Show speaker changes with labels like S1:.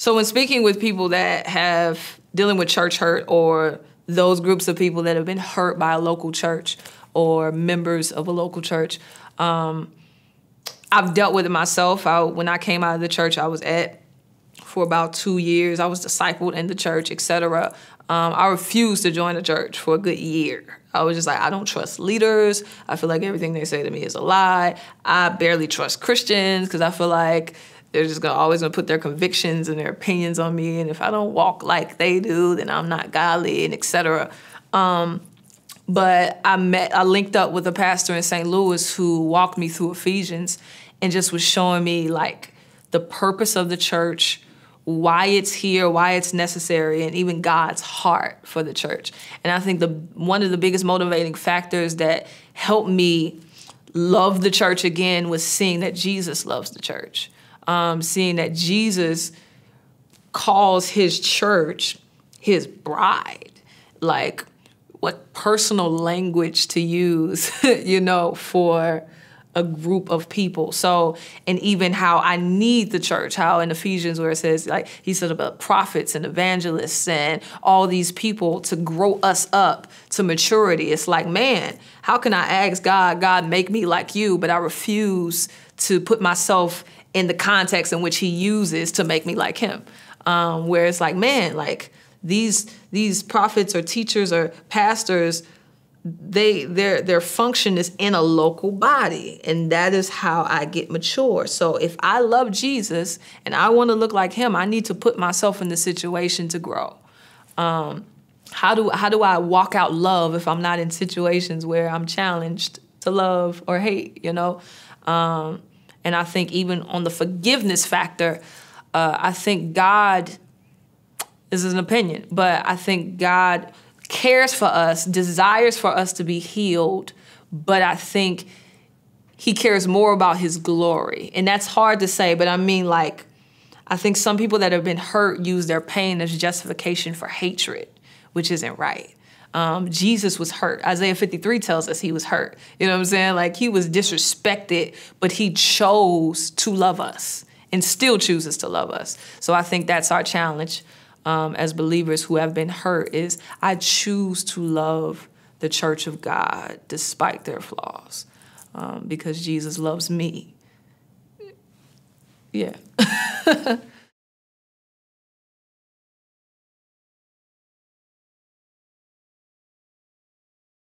S1: So when speaking with people that have dealing with church hurt, or those groups of people that have been hurt by a local church or members of a local church, I've dealt with it myself. When I came out of the church I was at for about 2 years, I was discipled in the church, etc. I refused to join the church for a good year. I was just like, I don't trust leaders. I feel like everything they say to me is a lie. I barely trust Christians because I feel like they're just always gonna put their convictions and their opinions on me. And if I don't walk like they do, then I'm not godly, and etc. But I linked up with a pastor in St. Louis who walked me through Ephesians and just was showing me like the purpose of the church, why it's here, why it's necessary, and even God's heart for the church. And I think one of the biggest motivating factors that helped me love the church again was seeing that Jesus loves the church. Seeing that Jesus calls his church his bride. Like, what personal language to use, for a group of people. So, and even how I need the church, how in Ephesians where it says, like, he said about prophets and evangelists and all these people to grow us up to maturity. It's like, man, how can I ask God, make me like you, but I refuse to put myself in the context in which he uses to make me like him. Where it's like, man, like these prophets or teachers or pastors, their function is in a local body, and that is how I get mature. So if I love Jesus and I want to look like him, I need to put myself in the situation to grow. How do I walk out love if I'm not in situations where I'm challenged to love or hate, And I think even on the forgiveness factor, I think God, this is an opinion, but I think God cares for us, desires for us to be healed, but I think he cares more about his glory. And that's hard to say, but I mean, like, I think some people that have been hurt use their pain as justification for hatred, which isn't right. Jesus was hurt. Isaiah 53 tells us he was hurt. You know what I'm saying? Like, he was disrespected, but he chose to love us and still chooses to love us. So I think that's our challenge as believers who have been hurt is I choose to love the church of God despite their flaws because Jesus loves me. Yeah.